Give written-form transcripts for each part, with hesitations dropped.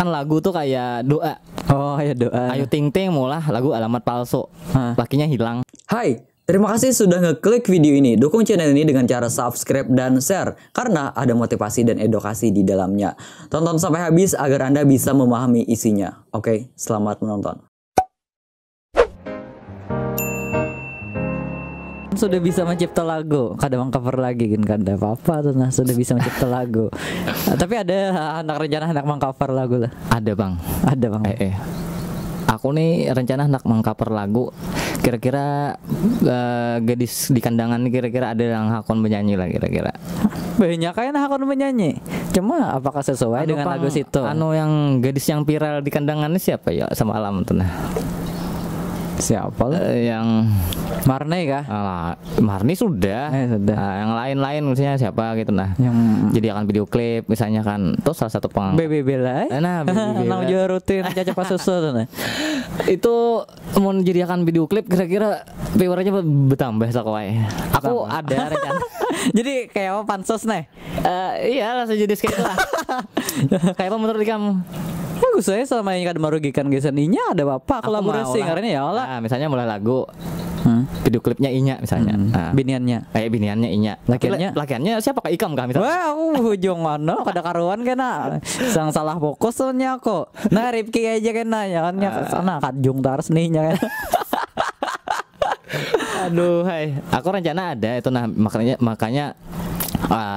kan lagu tuh kayak doa. Oh ya doa. Ayu Ting Ting mulah lagu Alamat Palsu. Lakinya hilang. Hai, terima kasih sudah ngeklik video ini. Dukung channel ini dengan cara subscribe dan share karena ada motivasi dan edukasi di dalamnya. Tonton sampai habis agar Anda bisa memahami isinya. Oke, selamat menonton. Sudah bisa mencipta lagu, kadang cover lagi kan ada apa-apa tuh, nah sudah bisa mencipta lagu. Tapi ada anak rencana anak mengcover lagu lah. Ada bang. Ada bang. Aku nih rencana hendak mengcover lagu. Kira-kira gadis di kandangan nih kira-kira ada yang hakon menyanyi lah kira-kira. Banyak kan hakon menyanyi. Cuma apakah sesuai dengan lagu situ? Anu yang gadis yang viral di kandangan ini siapa ya sama alam tuh nah? Siapa lah? Yang Marne kah? Marni sudah. Sudah. Yang lain-lain misalnya siapa gitu nah. Yang jadi akan video klip misalnya kan. Terus salah satu Baby Bella. Nah, Baby Bella. Nang jual rutin caca pas susu tuh nah. Itu mau dijadikan video klip kira-kira viewernya bertambah sakoai. Aku ada rencana. Jadi kayak apa pansos nih? Iya langsung jadi kayak itu lah. Kayak apa menurut kamu? Bagus saya selama ini kan merugikan geseninya ada apa kolaborasi karena ya Allah. Nah, misalnya mulai lagu video klipnya Inya misalnya. Biniannya. Biniannya Inya. Lakiannya siapa Kak Ikam kah misalnya? Wah, aku hujung mana kada karuan kena. Sang salah fokus soalnya kok. Nah, Rifki aja kena ya kan ya sana kadjung taras nihnya kan. Aduh, hai. Aku rencana ada itu nah makanya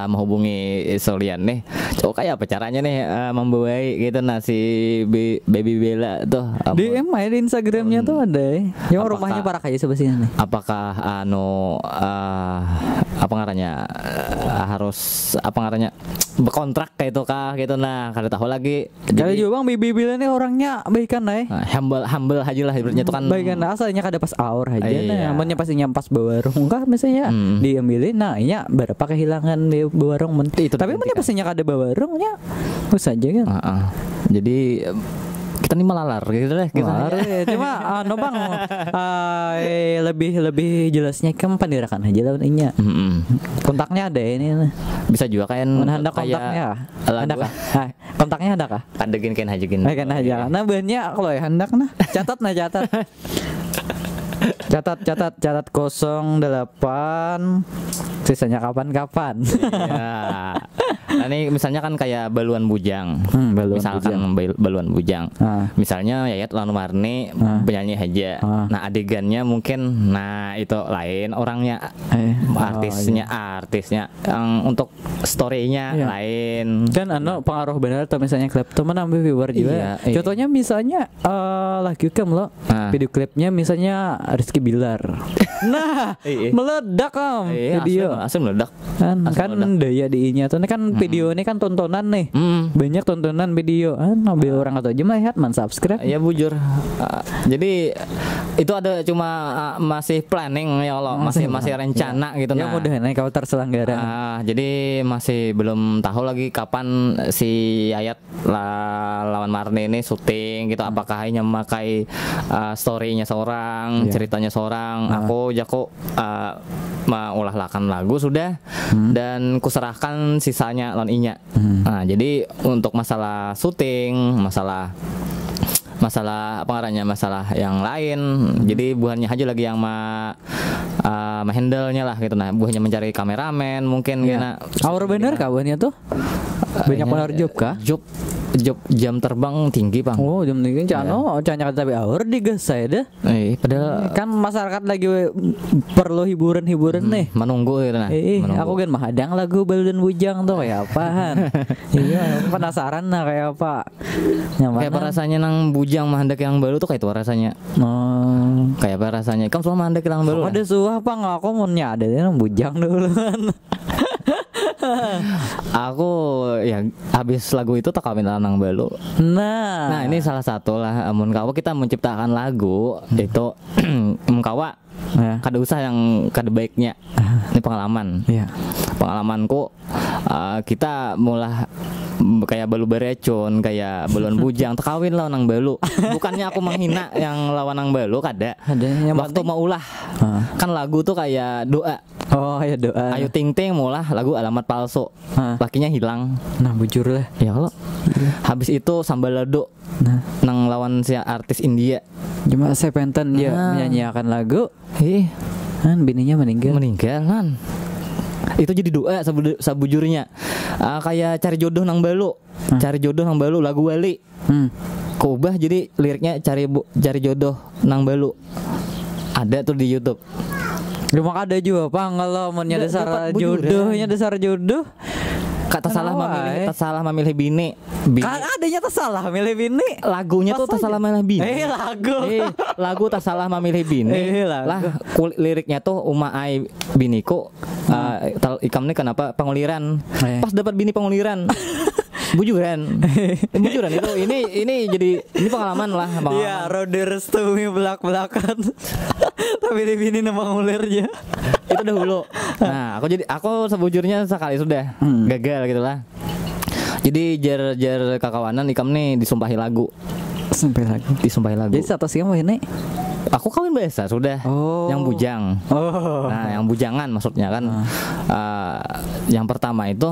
menghubungi Solian nih. Coba kayak apa caranya nih membuai gitu nah si Baby Bella tuh. DM aja di Instagramnya tuh ada. Ya rumahnya para kayak sebelah sini nih. Apakah apa ngarannya harus apa ngarannya berkontrak kayak itu kah gitu nah kada tahu lagi. Jadi juga Bang Baby Bella nih orangnya baikan nih. Humble aja lah ibaratnya tuh kan. Baikan asalnya kada pas aur aja nah. Amannya pasti nyampas bawarung kah misalnya diambilin nah nya berapa kehilangan di bawarung tapi mana pastinya kada bawarungnya us aja kan. Jadi kita nih melalar gitu deh kita. Cuma bang lebih jelasnya kan pandirakan aja lah ininya. Kontaknya ada ini. Bisa juga kan ada kontaknya. Ada kah? Kontaknya ada kah? Kadegin kan hajugin. Kan aja. Nah banyak kalau ya hendak nah. Catat. Catat 08 sisanya kapan-kapan. Ya. Nah ini misalnya kan kayak baluan bujang. Baluan bujang. Misalnya Yayat Lanu Marni penyanyi aja. Nah adegannya mungkin itu lain orangnya. Artisnya yang untuk story-nya lain. Kan pengaruh benar atau misalnya klip tuh menambah viewer juga. Contohnya misalnya lagi lo video klipnya misalnya Rizky Bilar. Nah, meledak video. Asli meledak. Kan daya diinya tuh ini kan video ini kan tontonan nih. Banyak tontonan video. Nabi orang atau aja melihat subscribe. Ya bujur. Jadi itu ada cuma masih planning ya Allah, masih rencana gitu nah. Ya mudah nih kalau terselenggara. Jadi masih belum tahu lagi kapan si Ayat lawan Marni ini syuting gitu. Apakah hanya memakai story-nya seorang, ceritanya seorang. Aku mengulahkan lagu sudah dan kuserahkan sisanya lawan Inya. Nah, jadi untuk masalah syuting, masalah apa ngarannya masalah yang lain. Jadi buahnya aja lagi yang handle-nya lah gitu nah. Buahnya mencari kameramen mungkin kena. Aur bener kawannya tuh. Banyak benar job kah? Job jam terbang tinggi bang. Jam tinggi cano canya tapi aur digas saya deh. Padahal kan masyarakat lagi perlu hiburan nih. Menunggu gitu nah. Aku kan mahadang lagu Baluan Bujang tuh kayak apaan. Iya penasaran nah kayak apa. Kayak apa rasanya nang bujang mahandak yang baru tuh kayak itu rasanya. Kayak apa rasanya? Kamu semua mahandak yang baru. Ada suah apa nggak? Aku mau nyada nang bujang dulu. Aku ya habis lagu itu tak kawin lanang balu. Nah ini salah satu lah amun kawa kita menciptakan lagu itu kawa Kada usah yang kada baiknya. Ini pengalaman. Pengalamanku kita mulai kayak balu berecon, kayak balon bujang, tekawin lah nang balu. Bukannya aku menghina yang lawan nang balu, kada. Waktu mau ulah, kan lagu tuh kayak doa. Oh ya doa. Ayu Ting Ting mulah lagu alamat palsu. Lakinya hilang. Nah bujur lah. Ya Allah. Habis itu Sambalado. Nang lawan si artis India. Cuma saya penten dia menyanyiakan lagu. Kan bininya meninggal. Kan. Itu jadi doa sabujurnya. Kayak cari jodoh nang balu. Cari jodoh nang balu lagu Wali. Keubah jadi liriknya cari jodoh nang balu. Ada tuh di YouTube. Cuma ada juga kalau mau dasar jodohnya dasar jodoh. Kata salah memilih bini. Adanya tersalah memilih bini. Lagunya tuh tersalah memilih bini. Lagu tersalah memilih bini. Lah liriknya tuh ai biniku ikamnya kenapa penguliran. Pas dapat bini penguliran. Bujuran itu ini jadi ini pengalaman lah. Iya, roder stumi belak-belakan. Tapi di bini nama ngulirnya. Itu dahulu. Nah, aku sebujurnya sekali sudah gagal gitulah. Jadi jar kakawanan ikam nih disumpahi lagu. Disumpahi lagu. Jadi satu siang ini aku kawin biasa sudah. Yang bujang. Nah, yang bujangan maksudnya kan. Yang pertama itu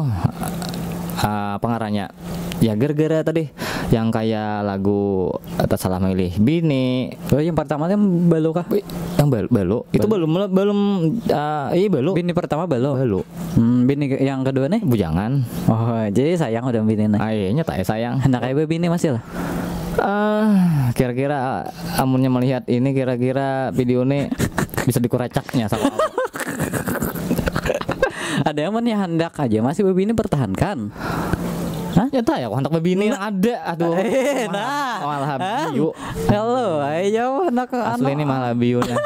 pengarahnya ya gara-gara tadi yang kayak lagu tak salah milih bini. Yang pertama yang balu kah? Yang balu. Itu belum balu. Bini pertama balu. Bini yang kedua nih bujangan. Oh, jadi sayang udah bini nih. Iya tak sayang. Anak ibu bini masih lah. Kira-kira amunnya melihat ini kira-kira video ini bisa dikuracaknya sama aku. Ada yang hendak aja masih baby ini pertahankan. Hah? Ya tak ya, aku hendak baby ini ada. Aduh. Malah bio. Halo, ayo hendak ke asli ini malah bio nah.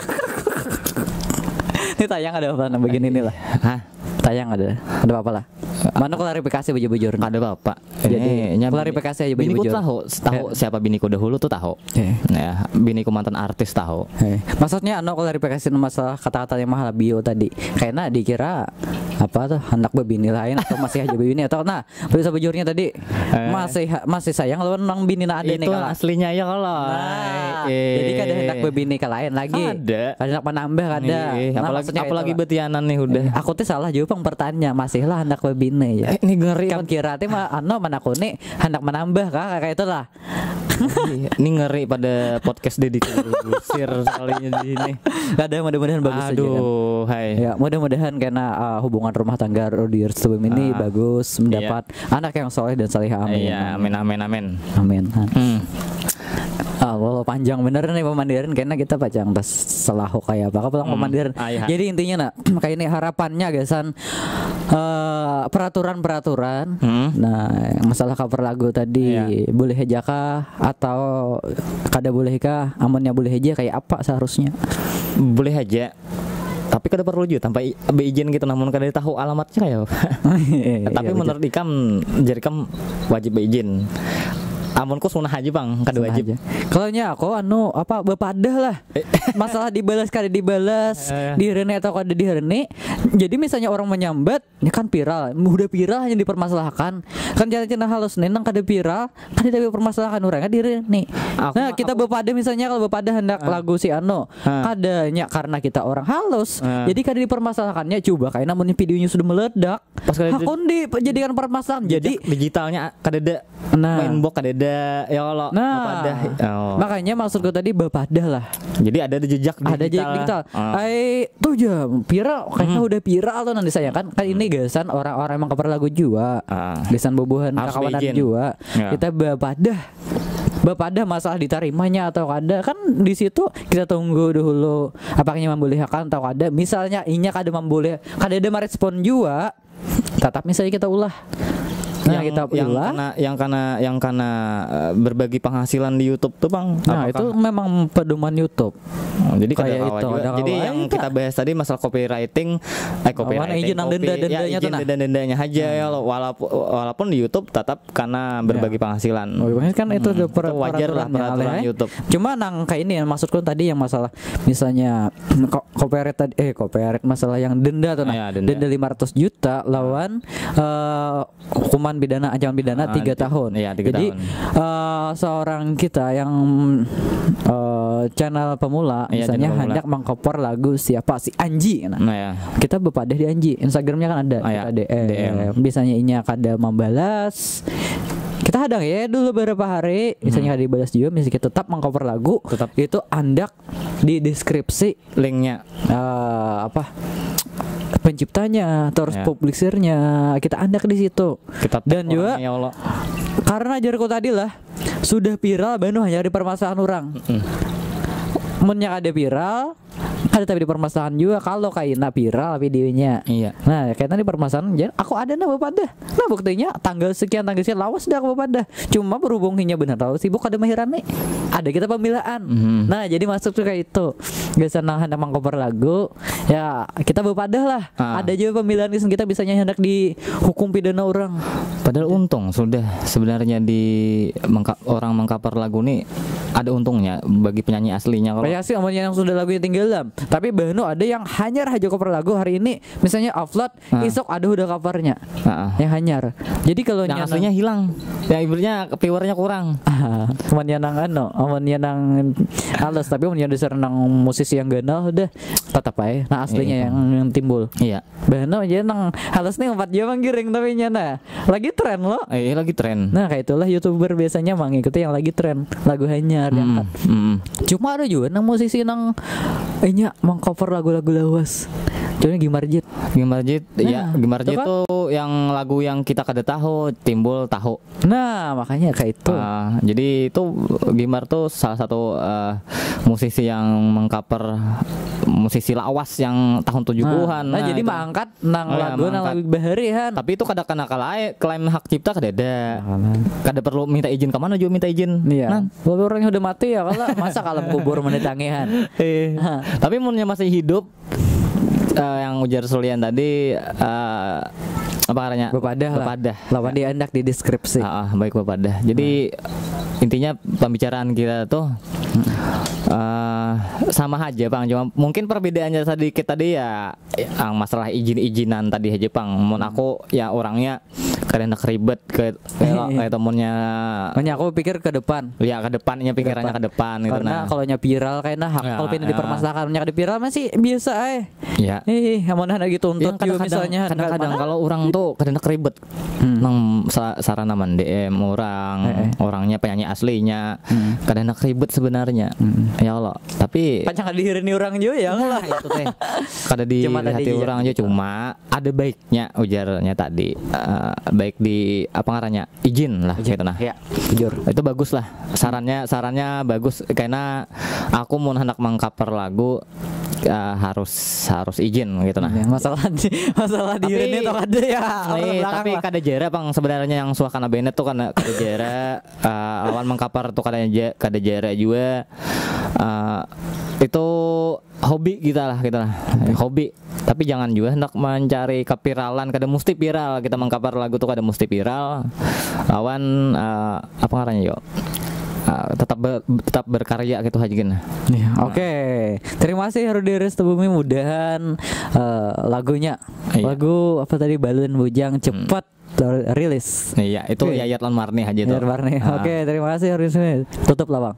Ini tayang ada apa begini nih lah. Hah? Tayang ada apa lah? Mana klarifikasi bujur-bujur? Ada bapak. Jadi klarifikasi aja bujur-bujur. Biniku tahu siapa biniku dahulu tuh tahu. Ya, biniku mantan artis tahu. Maksudnya klarifikasi masalah kata-kata yang mahal bio tadi. Karena dikira apa tuh anak bini lain atau masih aja bini atau bisa bujurnya tadi masih sayang lawan nang bini ada nih kalau aslinya ya kalau. Jadi kada hendak bini ke lain lagi. Ada hendak menambah kada. Apalagi betianan nih udah. Aku tuh salah jawab pertanyaan masihlah hendak bini ya. Ini ngeri. Kamu kira teh manaku nih hendak menambah kah kayak itulah. Ini ngeri pada podcast Deddy Corbuzier kalinya di sini. Ada mudah-mudahan bagus aja kan. Hai. Ya mudah-mudahan karena hubungan rumah tangga Rodi Stubim ini bagus mendapat anak yang soleh dan salihah. Amin. Iya, amin. Wow, panjang bener nih pemandiran karena kita pajang pas selahu kayak apa pulang pemandiran. Jadi intinya kayak ini harapannya gasan peraturan. Nah, masalah cover lagu tadi boleh aja kah atau kada boleh kah? Amunnya boleh aja kayak apa seharusnya? Boleh aja. Tapi kada perlu juga tanpa izin gitu namun kada tahu alamatnya kayak. Tapi menurut ikam jadi kam wajib izin. Amunku sunah aja bang, kada wajib. Kalau nya aku bepadah lah. Masalah dibalas kada dibalas, direne atau kada direne. Jadi misalnya orang menyambat, ini kan viral, udah viral hanya dipermasalahkan. Kan jangan halus nenang kada viral, kan tidak dipermasalahkan orangnya direne. Nah kita bepadah misalnya kalau bepadah hendak lagu si kadanya karena kita orang halus, jadi kada dipermasalahkannya coba kayak namun videonya sudah meledak. Hakun dijadikan permasalahan. Jadi digitalnya kada ada, mainbox kada ada. Ya Allah. Bepadah. Makanya maksudku tadi bepadah lah. Jadi ada jejak digital. Ada jejak digital. Tuh jam viral kayaknya udah viral tuh nanti saya kan ini gasan orang-orang emang cover lagu juga. Gasan bobohan kawanan juga. Kita bepadah masalah diterimanya atau kada kan di situ kita tunggu dulu apakah membolehkan atau kada. Misalnya inya kada memboleh, kada ada merespon juga. Tetap misalnya kita ulah yang karena berbagi penghasilan di YouTube tuh Bang. Nah, itu memang pedoman YouTube. Jadi kayak itu. Jadi yang kita bahas tadi masalah copywriting, dendanya aja ya, walaupun di YouTube tetap karena berbagi penghasilan. Kan itu wajar lah peraturan YouTube. Cuma nang kayak ini maksudku tadi yang masalah misalnya copyright masalah yang denda tuh denda 500 juta lawan hukuman pidana ancaman pidana 3 tahun. Jadi seorang kita yang channel pemula misalnya hendak mengcover lagu siapa si Anji kita bepadah di Anji, Instagramnya kan ada, kita DM. Biasanya ini ada membalas, kita hadang ya dulu beberapa hari misalnya ada dibalas juga, misalnya kita tetap mengcover lagu itu andak di deskripsi linknya penciptanya terus publishernya kita andak di situ. Dan juga karena jarku tadi lah sudah viral Bandung hanya di permasalahan orang. Menyak ada viral ada tapi di permasalahan juga kalau kayak viral videonya. Nah kayaknya di permasalahan jadi aku ada bapadah. Nah buktinya tanggal sekian lawas dah aku bapadah. Cuma berhubungnya benar tahu sibuk ada mahiran nih. Ada kita pembelaan. Nah jadi masuk tuh kayak itu. Biasa hendak mengcover lagu ya kita bapadah lah. Ada juga pembelaan kita bisanya hendak dihukum pidana orang. Padahal untung sudah sebenarnya orang mengcover lagu nih ada untungnya bagi penyanyi aslinya. Kalau sih yang sudah lagunya tinggalan. Tapi Bano ada yang hanyar aja cover lagu hari ini misalnya upload isok ada udah covernya yang hanyar. Jadi kalau yang aslinya hilang ya ibaratnya viewernya kurang. Cuman yang halus tapi yang dasar nang musisi yang ganal udah tetap aja nah aslinya yang timbul. Bano aja nang halus nih 4 jam giring tapi nyana lagi tren loh. Lagi tren. Nah kayak itulah YouTuber biasanya mengikuti yang lagi tren lagu hanyar Cuma ada juga nang musisi nang mengcover lagu-lagu lawas. Contohnya Gimarjit tuh yang lagu yang kita kada tahu timbul tahu. Nah makanya kayak itu. Jadi itu Gimar tuh salah satu musisi yang mengcover musisi lawas yang tahun 70-an. Nah jadi mengangkat lagu baharian. Tapi itu kada kena klaim hak cipta kada ada. Kada perlu minta izin ke mana juga minta izin. Kalau orang yang udah mati ya kalau masa kalam kubur mendatangihan. Tapi munnya masih hidup yang ujar Sulian tadi apa caranya? Bepadah. Lawan dia hendak di deskripsi. Baik bepadah. Jadi intinya pembicaraan kita tuh sama aja Bang, cuma mungkin perbedaannya sedikit tadi ya yang masalah izin-izinan tadi aja Bang. Mun aku ya orangnya kadang ribet kayak temennya. Makanya aku pikir ke depan. Ya ke depannya pikirannya ke depan gitu. Karena kalau viral kayaknya kalau pindah dipermasalahkan di viral masih biasa amun ada gitu untuk misalnya kadang kalau orang tuh kadang ribet nang sarana DM orangnya penyanyi aslinya kadang ribet sebenarnya. Ya Allah, tapi pancang dihirni orang juga ya Allah itu teh. Kada di hati orang juga cuma ada baiknya ujarnya tadi. Baik di apa ngarannya? Izin lah gitu nah. Jujur. Itu bagus lah. Sarannya bagus karena aku mau hendak mengcover lagu harus izin gitu nah. Masalah dihirni itu ada ya. Tapi kada jera Bang sebenarnya yang suakana Bennett tuh kan kada jera lawan mengcover tuh kada jera juga. Itu hobi kita lah hobi, tapi jangan juga hendak mencari kepiralan. Kada mesti viral kita mengcover lagu tuh kada mesti viral lawan apa ngarannya yo tetap berkarya gitu aja gini. Oke. Terima kasih Rudi Restubumi, mudahan lagunya lagu apa tadi Balun Bujang cepat rilis. Itu Yayat Lan Marni aja tuh. Oke, terima kasih Rudi. Tutup lah Bang.